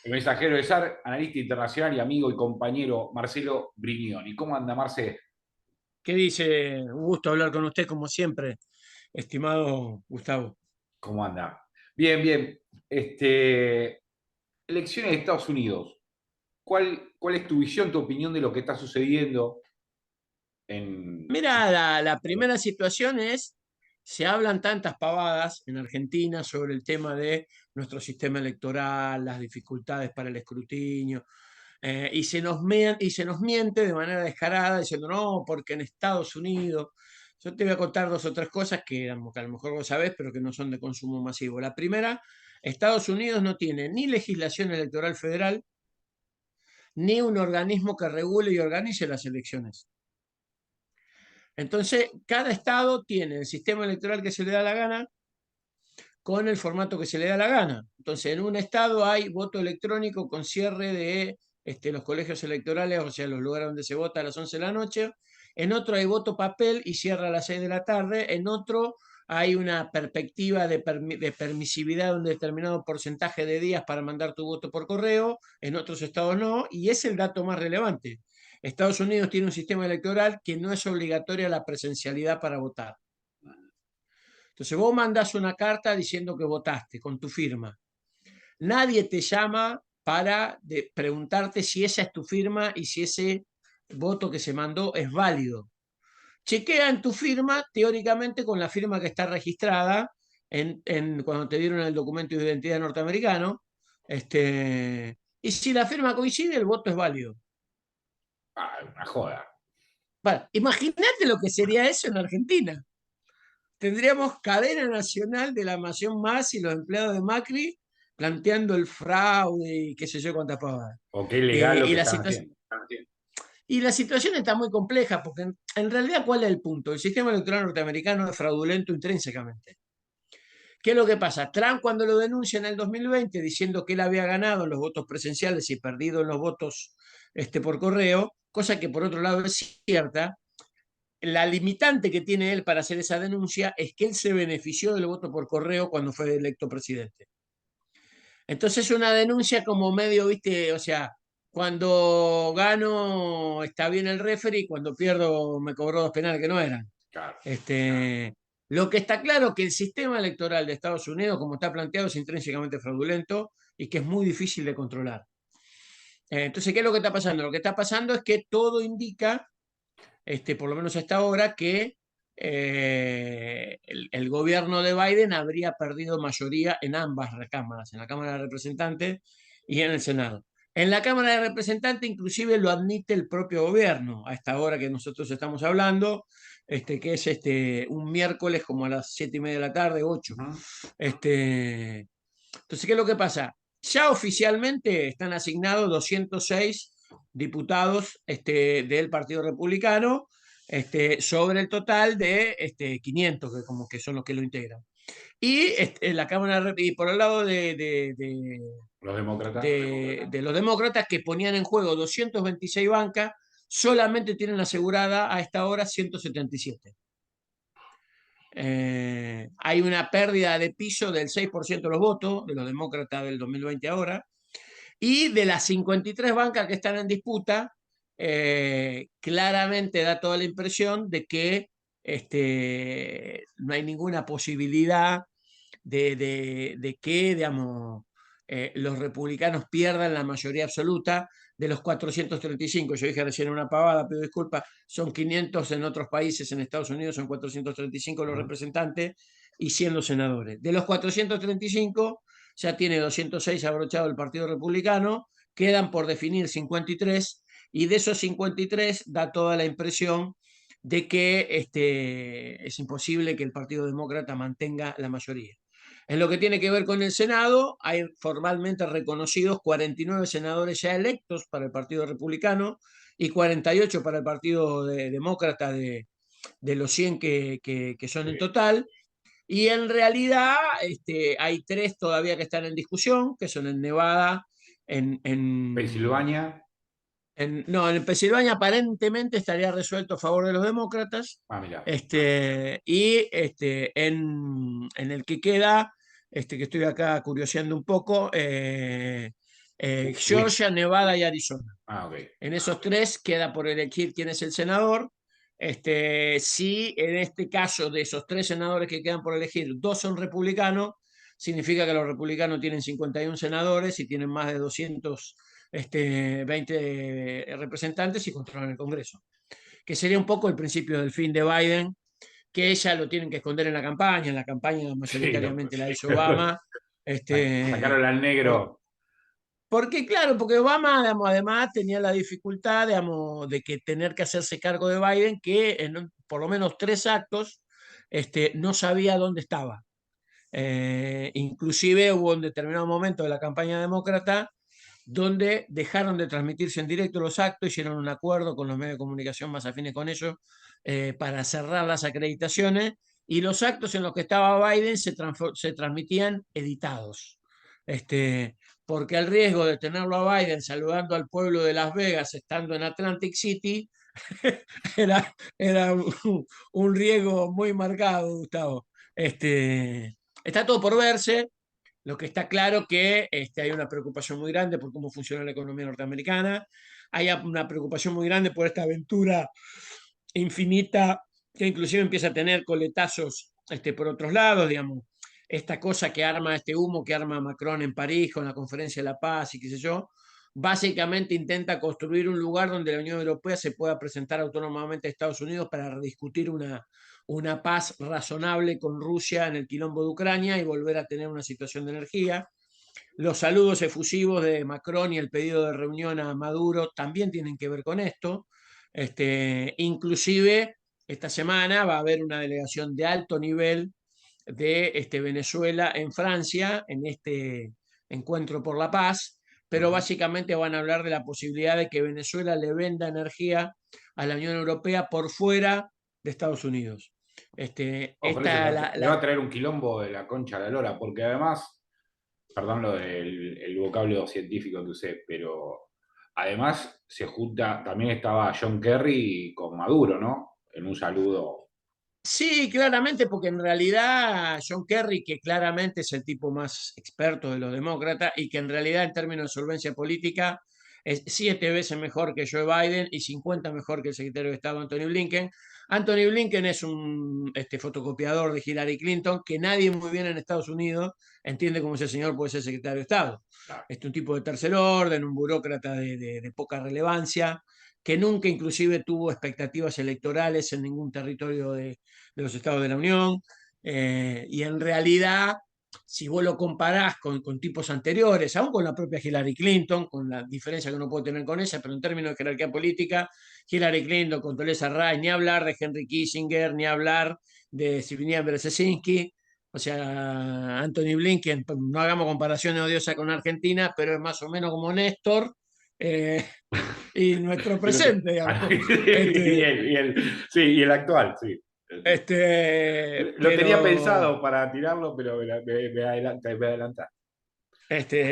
El mensajero de SAR, analista internacional y amigo y compañero Marcelo Brignoni. ¿Cómo anda, Marce? ¿Qué dice? Un gusto hablar con usted como siempre, estimado Gustavo. ¿Cómo anda? Bien, bien. Este, elecciones de Estados Unidos. ¿Cuál es tu visión, tu opinión de lo que está sucediendo en... Mira, la primera situación es, se hablan tantas pavadas en Argentina sobre el tema de nuestro sistema electoral, las dificultades para el escrutinio, y se nos miente de manera descarada diciendo, no, porque en Estados Unidos, yo te voy a contar dos o tres cosas que a lo mejor vos sabés, pero que no son de consumo masivo. La primera, Estados Unidos no tiene ni legislación electoral federal, ni un organismo que regule y organice las elecciones. Entonces, cada estado tiene el sistema electoral que se le da la gana con el formato que se le da la gana. Entonces, en un estado hay voto electrónico con cierre de los colegios electorales, o sea, los lugares donde se vota a las 11 de la noche. En otro hay voto papel y cierra a las 6 de la tarde. En otro hay una perspectiva de permisividad de un determinado porcentaje de días para mandar tu voto por correo. En otros estados no. Y es el dato más relevante. Estados Unidos tiene un sistema electoral que no es obligatoria la presencialidad para votar. Entonces vos mandás una carta diciendo que votaste con tu firma. Nadie te llama para preguntarte si esa es tu firma y si ese voto que se mandó es válido. Chequea en tu firma, teóricamente, con la firma que está registrada cuando te dieron el documento de identidad norteamericano. Y si la firma coincide, el voto es válido. una joda. Bueno, imagínate lo que sería eso en Argentina. Tendríamos cadena nacional de la Nación Más y los empleados de Macri planteando el fraude y qué sé yo cuántas pavadas. ¿O qué es legal lo Y, que la están situa- haciendo? y la situación está muy compleja porque en realidad, ¿cuál es el punto? El sistema electoral norteamericano es fraudulento intrínsecamente. ¿Qué es lo que pasa? Trump, cuando lo denuncia en el 2020 diciendo que él había ganado en los votos presenciales y perdido en los votos por correo, cosa que por otro lado es cierta, la limitante que tiene él para hacer esa denuncia es que él se benefició del voto por correo cuando fue electo presidente. Entonces una denuncia como medio, viste, o sea, cuando gano está bien el referee, cuando pierdo me cobró dos penales que no eran. Claro. Lo que está claro es que el sistema electoral de Estados Unidos, como está planteado, es intrínsecamente fraudulento y que es muy difícil de controlar. Entonces, ¿qué es lo que está pasando? Lo que está pasando es que todo indica por lo menos hasta ahora, que el gobierno de Biden habría perdido mayoría en ambas cámaras, en la Cámara de Representantes y en el Senado. En la Cámara de Representantes inclusive lo admite el propio gobierno, a esta hora que nosotros estamos hablando, que es un miércoles como a las 7:30 de la tarde, 8. Ujú. Entonces, ¿qué es lo que pasa? Ya oficialmente están asignados 206 diputados del Partido Republicano sobre el total de 500, que como que son los que lo integran. Y la Cámara, y por el lado Los demócratas. de los demócratas que ponían en juego 226 bancas, solamente tienen asegurada a esta hora 177. Hay una pérdida de piso del 6% de los votos de los demócratas del 2020 ahora, y de las 53 bancas que están en disputa, claramente da toda la impresión de que no hay ninguna posibilidad de que, digamos, los republicanos pierdan la mayoría absoluta de los 435. Yo dije recién una pavada, pido disculpas, son 500 en otros países, en Estados Unidos son 435 los Ujú. representantes y 100 los senadores. De los 435, ya tiene 206 abrochado el Partido Republicano, quedan por definir 53, y de esos 53 da toda la impresión de que es imposible que el Partido Demócrata mantenga la mayoría. En lo que tiene que ver con el Senado, hay formalmente reconocidos 49 senadores ya electos para el Partido Republicano y 48 para el Partido Demócrata de los 100 que son en Sí. total. Y en realidad hay tres todavía que están en discusión, que son en Nevada, en, en, Pensilvania. no, en Pensilvania aparentemente estaría resuelto a favor de los demócratas, Ah, mira. y en el que queda que estoy acá curioseando un poco, Wis- Georgia, Nevada y Arizona. Ah, ok. En esos tres queda por elegir quién es el senador. Si en este caso de esos tres senadores que quedan por elegir, dos son republicanos, significa que los republicanos tienen 51 senadores y tienen más de 220 representantes y controlan el Congreso. Que sería un poco el principio del fin de Biden, que ella lo tienen que esconder en la campaña Sí, mayoritariamente la hizo Obama. sacaron al Por, negro. porque, claro, porque Obama, digamos, además tenía la dificultad, digamos, de que tener que hacerse cargo de Biden, que en por lo menos tres actos no sabía dónde estaba. Inclusive hubo un determinado momento de la campaña demócrata donde dejaron de transmitirse en directo los actos, hicieron un acuerdo con los medios de comunicación más afines con ellos para cerrar las acreditaciones y los actos en los que estaba Biden se transmitían editados. Porque el riesgo de tenerlo a Biden saludando al pueblo de Las Vegas estando en Atlantic City era un riesgo muy marcado, Gustavo. Está todo por verse. Lo que está claro que hay una preocupación muy grande por cómo funciona la economía norteamericana, hay una preocupación muy grande por esta aventura infinita que inclusive empieza a tener coletazos por otros lados, digamos, esta cosa que arma, este humo que arma Macron en París con la conferencia de la paz y qué sé yo, básicamente intenta construir un lugar donde la Unión Europea se pueda presentar autónomamente a Estados Unidos para discutir una paz razonable con Rusia en el quilombo de Ucrania y volver a tener una situación de energía. Los saludos efusivos de Macron y el pedido de reunión a Maduro también tienen que ver con esto. Inclusive esta semana va a haber una delegación de alto nivel de Venezuela en Francia en este encuentro por la paz, pero Ujú. básicamente van a hablar de la posibilidad de que Venezuela le venda energía a la Unión Europea por fuera de Estados Unidos. Oh, pero eso le va a traer un quilombo de la concha a la lora, porque además, perdón lo del el vocablo científico que usé, pero además se junta, también estaba John Kerry con Maduro, ¿no? En un saludo. Sí, claramente, porque en realidad John Kerry, que claramente es el tipo más experto de los demócratas y que en realidad en términos de solvencia política es 7 veces mejor que Joe Biden y 50 mejor que el secretario de Estado Anthony Blinken. Anthony Blinken es un fotocopiador de Hillary Clinton que nadie muy bien en Estados Unidos entiende cómo ese señor puede ser secretario de Estado. Claro. Un tipo de tercer orden, un burócrata de poca relevancia, que nunca inclusive tuvo expectativas electorales en ningún territorio de los estados de la Unión, y en realidad, si vos lo comparás con tipos anteriores, aún con la propia Hillary Clinton, con la diferencia que uno puede tener con ella, pero en términos de jerarquía política, Hillary Clinton con Theresa Rice, ni hablar de Henry Kissinger, ni hablar de Zbigniew Brzezinski, o sea, Anthony Blinken, no hagamos comparaciones odiosas con Argentina, pero es más o menos como Néstor, eh, y nuestro Sí, no sé. presente, digamos. Este, Sí, y el actual, sí. Lo tenía pero pensado para tirarlo, pero me adelantaste.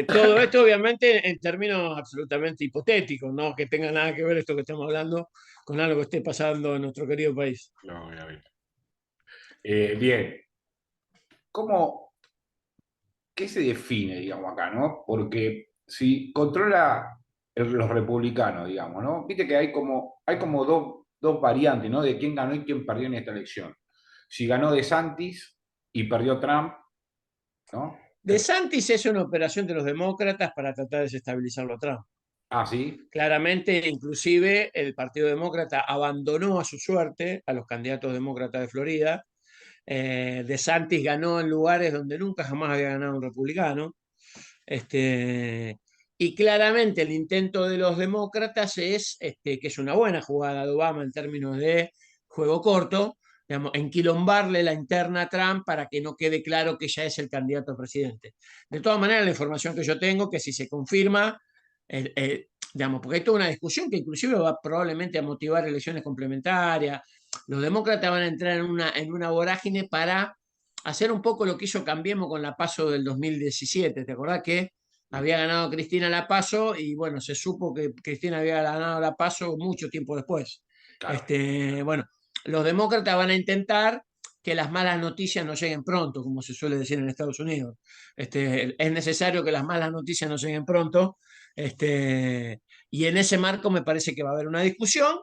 todo esto obviamente en términos absolutamente hipotéticos, no que tenga nada que ver esto que estamos hablando con algo que esté pasando en nuestro querido país. No, obviamente. Bien, ¿cómo, qué se define, digamos, acá, ¿no? Porque si controla los republicanos, digamos, ¿no? Viste que hay como dos variantes, ¿no? De quién ganó y quién perdió en esta elección. Si ganó DeSantis y perdió Trump, ¿no? De Santis es una operación de los demócratas para tratar de desestabilizarlo a Trump. Ah, sí. Claramente, inclusive, el Partido Demócrata abandonó a su suerte a los candidatos demócratas de Florida. DeSantis ganó en lugares donde nunca jamás había ganado un republicano. Y claramente el intento de los demócratas es, que es una buena jugada de Obama en términos de juego corto, digamos, enquilombarle la interna a Trump para que no quede claro que ya es el candidato a presidente. De todas maneras, la información que yo tengo, que si se confirma, digamos, porque hay toda una discusión que inclusive va probablemente a motivar elecciones complementarias, los demócratas van a entrar en una vorágine para hacer un poco lo que hizo Cambiemos con la PASO del 2017. ¿Te acordás que había ganado Cristina la PASO y bueno, se supo que Cristina había ganado la PASO mucho tiempo después? Claro. Bueno, los demócratas van a intentar que las malas noticias no lleguen pronto, como se suele decir en Estados Unidos. Es necesario que las malas noticias no lleguen pronto, y en ese marco me parece que va a haber una discusión,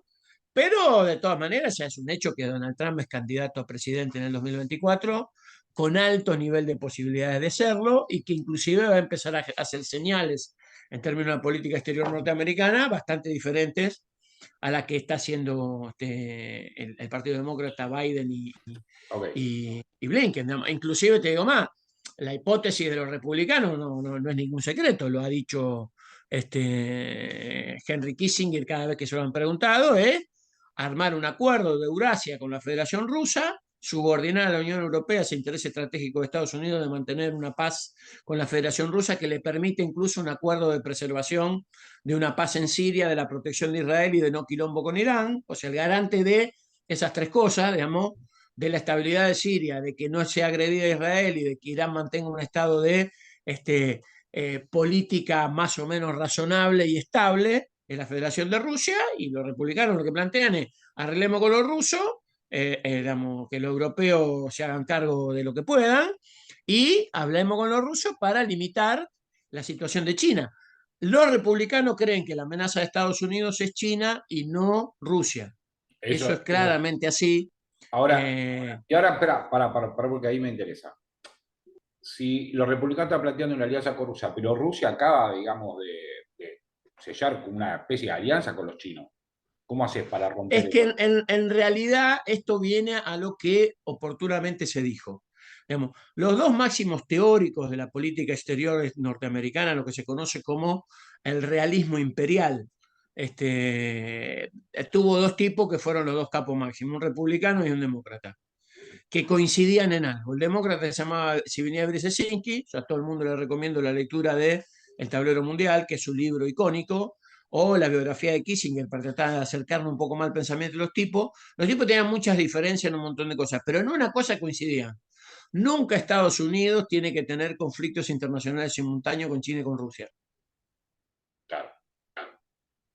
pero de todas maneras ya es un hecho que Donald Trump es candidato a presidente en el 2024, con alto nivel de posibilidades de serlo, y que inclusive va a empezar a hacer señales en términos de política exterior norteamericana bastante diferentes a la que está haciendo el Partido Demócrata, Biden Ok. y Blinken. Inclusive te digo más, la hipótesis de los republicanos no es ningún secreto, lo ha dicho Henry Kissinger cada vez que se lo han preguntado, es armar un acuerdo de Eurasia con la Federación Rusa, subordinar a la Unión Europea a ese interés estratégico de Estados Unidos de mantener una paz con la Federación Rusa que le permite incluso un acuerdo de preservación de una paz en Siria, de la protección de Israel y de no quilombo con Irán, o sea, el garante de esas tres cosas, digamos, de la estabilidad de Siria, de que no sea agredida Israel y de que Irán mantenga un estado de política más o menos razonable y estable en la Federación de Rusia, y los republicanos lo que plantean es arreglemos con los rusos, digamos, que los europeos se hagan cargo de lo que puedan y hablemos con los rusos para limitar la situación de China. Los republicanos creen que la amenaza de Estados Unidos es China y no Rusia. Eso es Eso. claramente así. Ahora, Eh, y ahora, espera, para, porque ahí me interesa. Si los republicanos están planteando una alianza con Rusia, pero Rusia acaba, digamos, de sellar una especie de alianza con los chinos, ¿cómo haces para romper es que eso? en realidad esto viene a lo que oportunamente se dijo. Digamos, los dos máximos teóricos de la política exterior norteamericana, lo que se conoce como el realismo imperial, tuvo dos tipos que fueron los dos capos máximos, un republicano y un demócrata, que coincidían en algo. El demócrata se llamaba Zbigniew Brzezinski, yo a todo el mundo le recomiendo la lectura de El Tablero Mundial, que es un libro icónico, o la biografía de Kissinger, para tratar de acercarnos un poco más al pensamiento de los tipos. Los tipos tenían muchas diferencias en un montón de cosas, pero en una cosa coincidían. Nunca Estados Unidos tiene que tener conflictos internacionales simultáneos con China y con Rusia. Claro,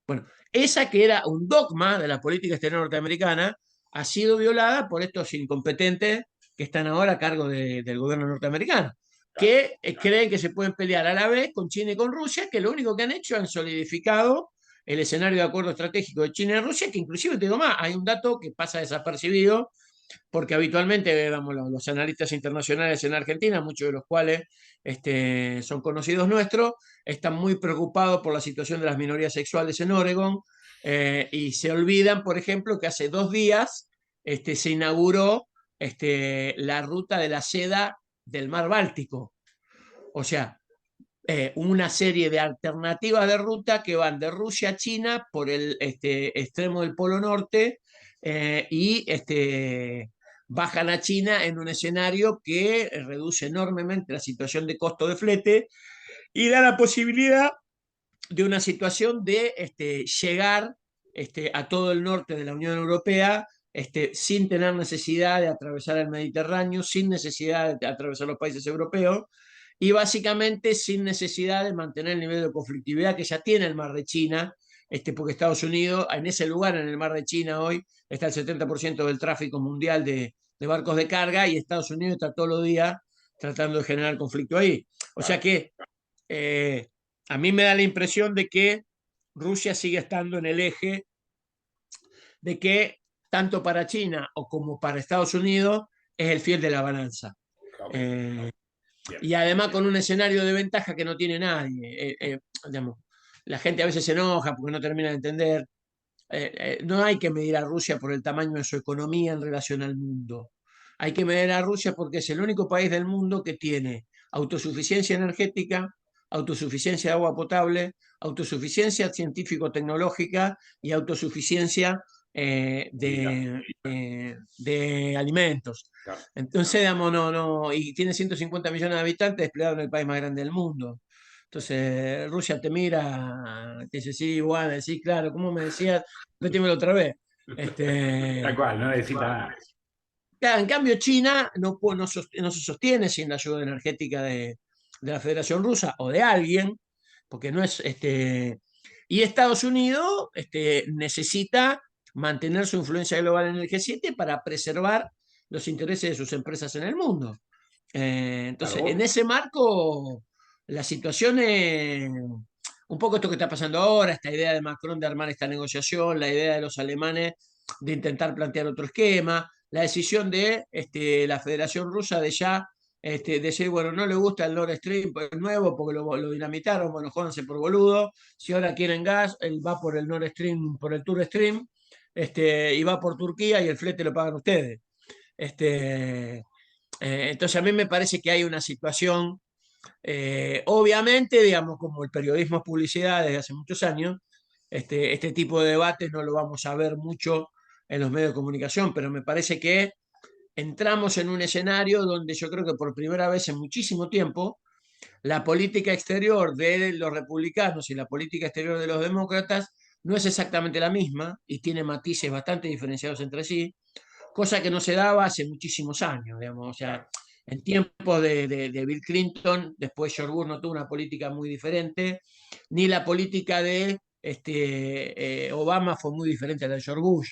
Bueno, esa que era un dogma de la política exterior norteamericana ha sido violada por estos incompetentes que están ahora a cargo del gobierno norteamericano, claro. que creen que se pueden pelear a la vez con China y con Rusia, que lo único que han hecho han solidificado el escenario de acuerdo estratégico de China y Rusia, que inclusive te digo más, hay un dato que pasa desapercibido, porque habitualmente digamos, los analistas internacionales en Argentina, muchos de los cuales son conocidos nuestros, están muy preocupados por la situación de las minorías sexuales en Oregon, y se olvidan, por ejemplo, que hace 2 días se inauguró la ruta de la seda del mar Báltico. O sea, una serie de alternativas de ruta que van de Rusia a China por el extremo del Polo Norte, y bajan a China en un escenario que reduce enormemente la situación de costo de flete y da la posibilidad de una situación de llegar a todo el norte de la Unión Europea sin tener necesidad de atravesar el Mediterráneo, sin necesidad de atravesar los países europeos y básicamente sin necesidad de mantener el nivel de conflictividad que ya tiene el Mar de China, porque Estados Unidos, en ese lugar, en el Mar de China hoy, está el 70% del tráfico mundial de barcos de carga y Estados Unidos está todos los días tratando de generar conflicto ahí. O sea Claro. que eh, a mí me da la impresión de que Rusia sigue estando en el eje de que tanto para China o como para Estados Unidos es el fiel de la balanza. Ok, Eh, bien. y además con un escenario de ventaja que no tiene nadie. Digamos, la gente a veces se enoja porque no termina de entender. No hay que medir a Rusia por el tamaño de su economía en relación al mundo. Hay que medir a Rusia porque es el único país del mundo que tiene autosuficiencia energética, autosuficiencia de agua potable, autosuficiencia científico-tecnológica y autosuficiencia Militar. de alimentos. Claro. Entonces, digamos, y tiene 150 millones de habitantes desplegado en el país más grande del mundo. Entonces, Rusia te mira, te dice, sí, igual, sí, claro, ¿cómo me decías? Retímelo otra vez. Tal cual, no necesita nada. Claro, en cambio, China no se sostiene sin la ayuda energética de la Federación Rusa o de alguien, porque no es. Y Estados Unidos necesita mantener su influencia global en el G7 para preservar los intereses de sus empresas en el mundo. Claro, Entonces, en ese marco, la situación es un poco esto que está pasando ahora, esta idea de Macron de armar esta negociación, la idea de los alemanes de intentar plantear otro esquema, la decisión de la Federación Rusa de ya decir, bueno, no le gusta el Nord Stream el nuevo porque lo dinamitaron, bueno, jódanse por boludo, si ahora quieren gas, él va por el Nord Stream, por el Tour Stream, y va por Turquía y el flete lo pagan ustedes. Este, entonces a mí me parece que hay una situación, obviamente, digamos, como el periodismo es publicidad desde hace muchos años, este tipo de debates no lo vamos a ver mucho en los medios de comunicación, pero me parece que entramos en un escenario donde yo creo que por primera vez en muchísimo tiempo la política exterior de los republicanos y la política exterior de los demócratas no es exactamente la misma y tiene matices bastante diferenciados entre sí, cosa que no se daba hace muchísimos años, digamos. O sea, claro, en tiempos de Bill Clinton, después George Bush no tuvo una política muy diferente, ni la política de Obama fue muy diferente a la de George Bush.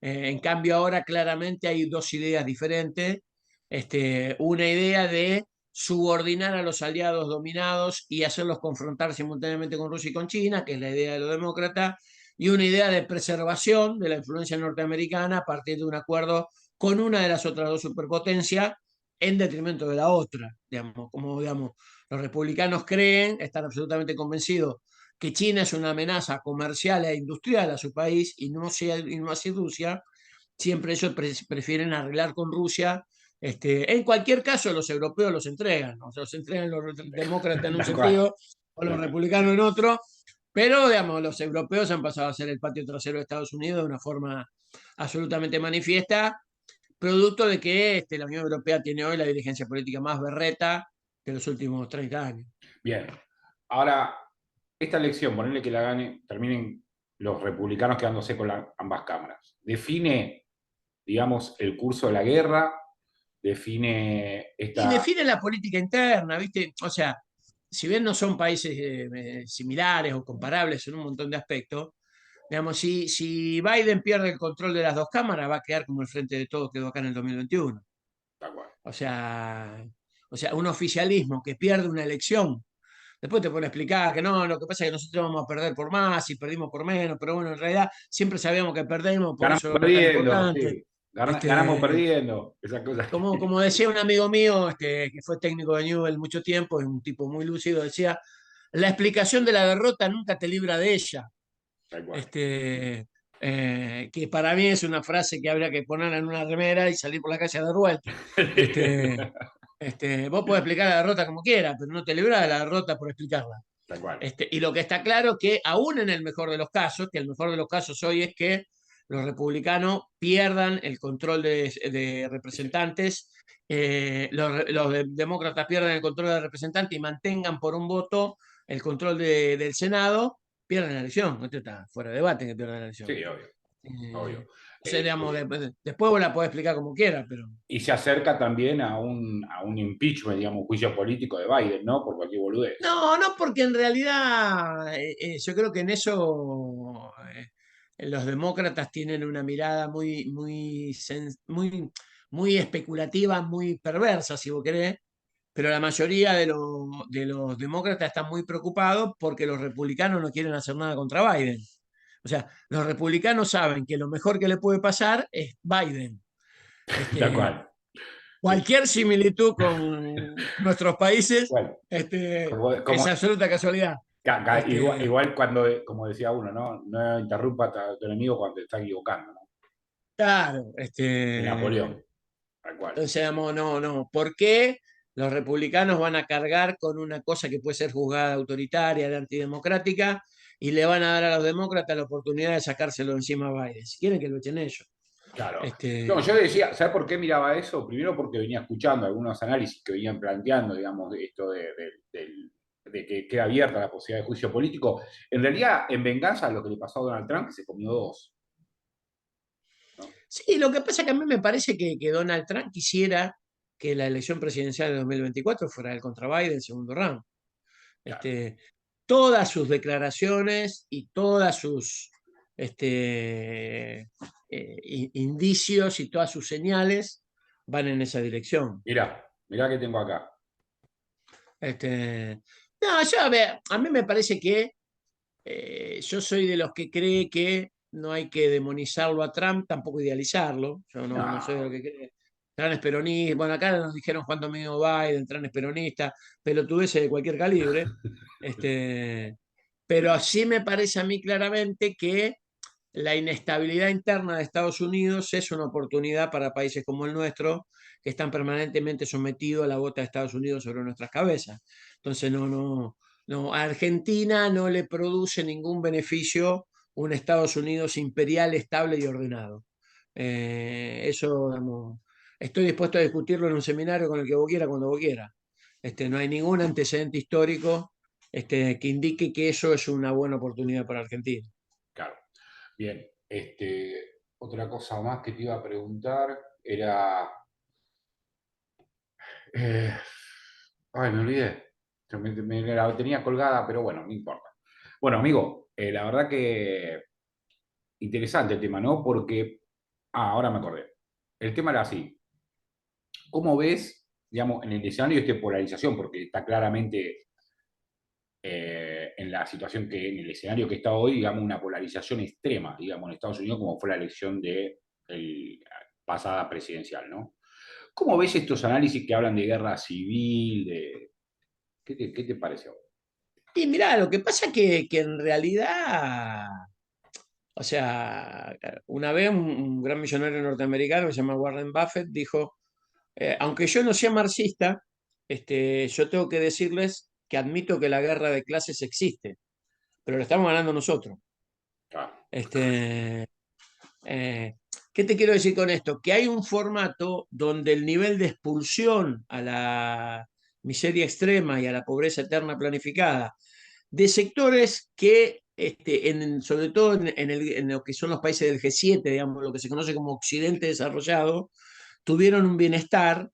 En cambio, ahora claramente hay dos ideas diferentes. Una idea de subordinar a los aliados dominados y hacerlos confrontar simultáneamente con Rusia y con China, que es la idea de los demócratas, y una idea de preservación de la influencia norteamericana a partir de un acuerdo con una de las otras dos superpotencias en detrimento de la otra. Digamos, como digamos, los republicanos creen, están absolutamente convencidos que China es una amenaza comercial e industrial a su país y no así Rusia. Siempre ellos prefieren arreglar con Rusia. En cualquier caso, los europeos los entregan, o sea, los entregan los demócratas en un tal cual, sentido o los tal cual. republicanos en otro, pero, digamos, los europeos han pasado a ser el patio trasero de Estados Unidos de una forma absolutamente manifiesta, producto de que la Unión Europea tiene hoy la dirigencia política más berreta de los últimos 30 años. Bien. Ahora, esta elección, ponerle que la gane, terminen los republicanos quedándose con ambas cámaras. Define, digamos, el curso de la guerra, define Y esta. define la política interna, ¿viste? O sea, si bien no son países similares o comparables en un montón de aspectos, digamos, si Biden pierde el control de las dos cámaras, va a quedar como el frente de todos quedó acá en el 2021. Tal cual. O sea, o sea, un oficialismo que pierde una elección. Después te pone a explicar que no, lo que pasa es que nosotros vamos a perder por más y perdimos por menos, pero bueno, en realidad siempre sabíamos que perdemos, por Ganamos eso no es tan perdiendo, importante. sí. Ganamos Este, perdiendo, esas cosas. como decía un amigo mío, que fue técnico de Newell mucho tiempo, es un tipo muy lúcido, decía, la explicación de la derrota nunca te libra de ella. Tal cual. Que para mí es una frase que habría que poner en una remera y salir por la calle a dar vuelta. Este, vos podés explicar la derrota como quieras, pero no te libras de la derrota por explicarla. Tal cual. Y lo que está claro que aún en el mejor de los casos, que el mejor de los casos hoy es que los republicanos pierdan el control de Sí, representantes, demócratas pierdan el control de representantes y mantengan por un voto el control del Senado, pierden la elección. Esto está fuera de debate que pierdan la elección. sí, obvio, obvio. O sea, digamos, después vos la podés explicar como quieras, pero Y se acerca también a un impeachment, digamos, un juicio político de Biden, ¿no? Por cualquier boludez. no, no, porque en realidad yo creo que en eso los demócratas tienen una mirada muy especulativa, muy perversa, si vos querés, pero la mayoría de los demócratas están muy preocupados porque los republicanos no quieren hacer nada contra Biden. O sea, los republicanos saben que lo mejor que le puede pasar es Biden. Tal Este, cual. Sí. Cualquier similitud con nuestros países Bueno, es como, absoluta casualidad. igual, Este, igual cuando, como decía uno, ¿no? No interrumpa a tu enemigo cuando te está equivocando, ¿no? claro, Y Napoleón, tal cual. entonces, digamos, no, no. ¿Por qué los republicanos van a cargar con una cosa que puede ser juzgada autoritaria, de antidemocrática, y le van a dar a los demócratas la oportunidad de sacárselo encima a Biden? Si quieren que lo echen ellos. Claro. No, yo Este, decía, ¿sabes por qué miraba eso? Primero porque venía escuchando algunos análisis que venían planteando, digamos, de esto de que queda abierta la posibilidad de juicio político. En realidad, en venganza a lo que le pasó a Donald Trump, que se comió dos, ¿no? sí, lo que pasa es que a mí me parece que Donald Trump quisiera que la elección presidencial de 2024 fuera el contra Biden, segundo round. Claro, Este, Todas sus declaraciones y todas sus este, indicios y todas sus señales van en esa dirección. Mirá que tengo acá. Este, no, yo, a ver, a mí me parece que yo soy de los que cree que no hay que demonizarlo a Trump, tampoco idealizarlo. Yo no soy de los No, que cree. Trump es peronista. Bueno, acá nos dijeron cuando amigo Biden, Trump es peronista, pelotudeces de cualquier calibre. Este, pero sí me parece a mí claramente que la inestabilidad interna de Estados Unidos es una oportunidad para países como el nuestro, que están permanentemente sometidos a la bota de Estados Unidos sobre nuestras cabezas. Entonces, no, a Argentina no le produce ningún beneficio un Estados Unidos imperial, estable y ordenado. Eso, digamos, estoy dispuesto a discutirlo en un seminario con el que vos quiera, cuando vos quiera. No hay ningún antecedente histórico que indique que eso es una buena oportunidad para Argentina. claro. Bien, otra cosa más que te iba a preguntar era... eh, ay, me olvidé. La tenía colgada, pero bueno, no importa. Bueno, amigo, la verdad que interesante el tema, ¿no? Porque, ahora me acordé. El tema era así. ¿Cómo ves, digamos, en el escenario de esta polarización? Porque está claramente en la situación que, en el escenario que está hoy, digamos, una polarización extrema, digamos, en Estados Unidos, como fue la elección de pasada presidencial, ¿no? ¿Cómo ves estos análisis que hablan de guerra civil? ¿Qué te parece a vos? Y mirá, lo que pasa que en realidad, o sea, una vez un gran millonario norteamericano que se llama Warren Buffett dijo, aunque yo no sea marxista, yo tengo que decirles que admito que la guerra de clases existe, pero la estamos ganando nosotros. Claro, Este, eh, ¿Qué te quiero decir con esto? Que hay un formato donde el nivel de expulsión a la miseria extrema y a la pobreza eterna planificada de sectores que, sobre todo en lo que son los países del G7, digamos, lo que se conoce como Occidente desarrollado, tuvieron un bienestar,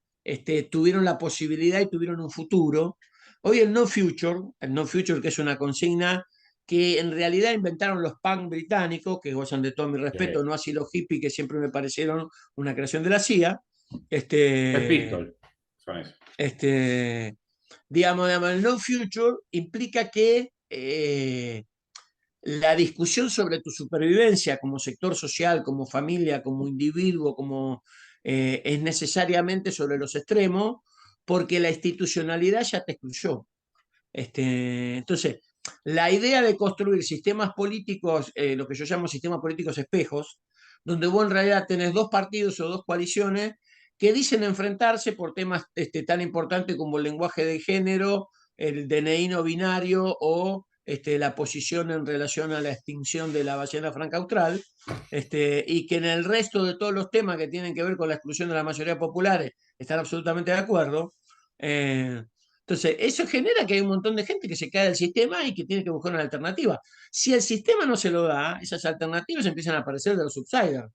tuvieron la posibilidad y tuvieron un futuro. Hoy el no future que es una consigna que en realidad inventaron los punk británicos, que gozan de todo mi respeto, sí. no así los hippies que siempre me parecieron una creación de la CIA. Es Este, Pistol, son eso. este, digamos, el no future implica que la discusión sobre tu supervivencia como sector social, como familia, como individuo, es necesariamente sobre los extremos, porque la institucionalidad ya te excluyó. Entonces, la idea de construir sistemas políticos, lo que yo llamo sistemas políticos espejos, donde vos en realidad tenés dos partidos o dos coaliciones que dicen enfrentarse por temas tan importantes como el lenguaje de género, el DNI no binario o la posición en relación a la extinción de la ballena franca austral, y que en el resto de todos los temas que tienen que ver con la exclusión de la mayoría populares están absolutamente de acuerdo. Eh, entonces, eso genera que hay un montón de gente que se cae del sistema y que tiene que buscar una alternativa. Si el sistema no se lo da, esas alternativas empiezan a aparecer de los subsiders.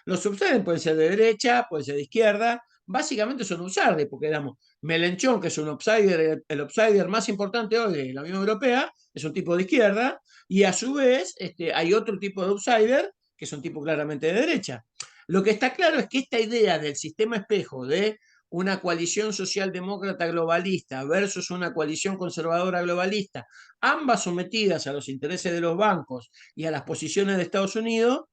Los subsiders pueden ser de derecha, pueden ser de izquierda, básicamente son upsiders, porque damos Melenchón, que es un outsider, el outsider más importante hoy de la Unión Europea, es un tipo de izquierda, y a su vez hay otro tipo de outsider que son tipo claramente de derecha. Lo que está claro es que esta idea del sistema espejo de una coalición socialdemócrata globalista versus una coalición conservadora globalista, ambas sometidas a los intereses de los bancos y a las posiciones de Estados Unidos,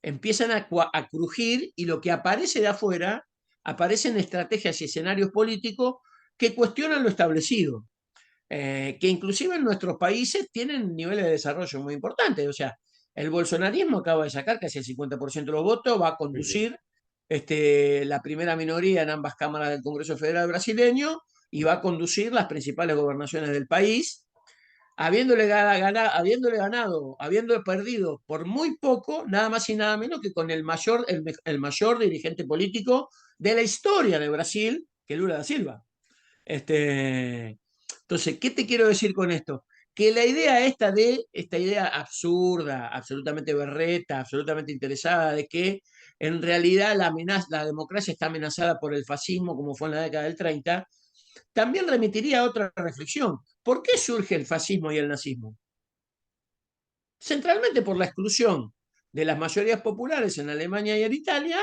empiezan a crujir y lo que aparece de afuera, aparecen estrategias y escenarios políticos que cuestionan lo establecido, que inclusive en nuestros países tienen niveles de desarrollo muy importantes. O sea, el bolsonarismo acaba de sacar casi el 50% de los votos, va a Sí, sí. conducir la primera minoría en ambas cámaras del Congreso Federal brasileño y va a conducir las principales gobernaciones del país, habiendo perdido por muy poco, nada más y nada menos que con el mayor dirigente político de la historia de Brasil, que es Lula da Silva. Entonces, ¿qué te quiero decir con esto? Que esta idea absurda, absolutamente berreta, absolutamente interesada, de que en realidad la democracia está amenazada por el fascismo, como fue en la década del 30, también remitiría a otra reflexión. ¿Por qué surge el fascismo y el nazismo? Centralmente por la exclusión. de las mayorías populares en Alemania y en Italia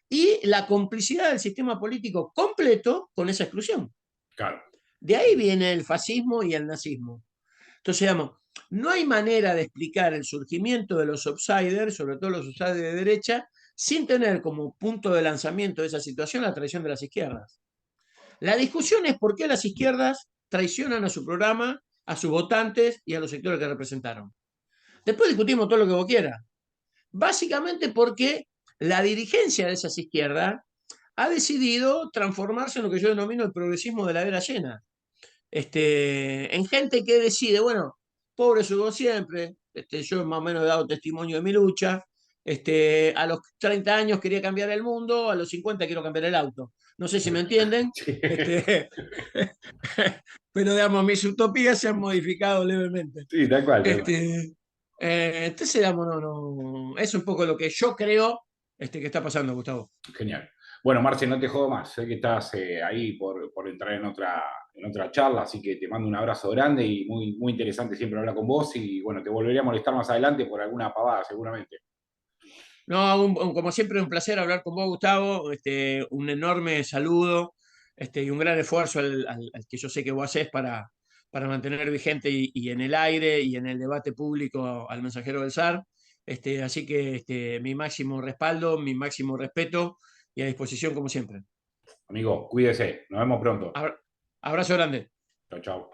y la complicidad del sistema político completo con esa exclusión. Claro, De ahí viene el fascismo y el nazismo. Entonces, digamos, no hay manera de explicar el surgimiento de los outsiders, sobre todo los outsiders de derecha, sin tener como punto de lanzamiento de esa situación la traición de las izquierdas. La discusión es por qué las izquierdas traicionan a su programa, a sus votantes y a los sectores que representaron. Después discutimos todo lo que vos quieras. Básicamente porque la dirigencia de esas izquierdas ha decidido transformarse en lo que yo denomino el progresismo de la era llena. En gente que decide, bueno, pobre soy siempre, yo más o menos he dado testimonio de mi lucha, a los 30 años quería cambiar el mundo, a los 50 quiero cambiar el auto. No sé si me entienden, sí, este, pero digamos, mis utopías se han modificado levemente. sí, tal cual, tal cual. Este, entonces, digamos, es un poco lo que yo creo que está pasando, Gustavo. Genial. Bueno, Marce, no te jodo más. Sé que estás ahí por entrar en otra charla, así que te mando un abrazo grande y muy, muy interesante siempre hablar con vos. Y bueno, te volvería a molestar más adelante por alguna pavada, seguramente. No, como siempre, un placer hablar con vos, Gustavo. Un enorme saludo y un gran esfuerzo al que yo sé que vos hacés para mantener vigente y en el aire y en el debate público al mensajero del SAR. Así que mi máximo respaldo, mi máximo respeto y a disposición como siempre. Amigo, cuídese. Nos vemos pronto. Abrazo grande. Chao, chao.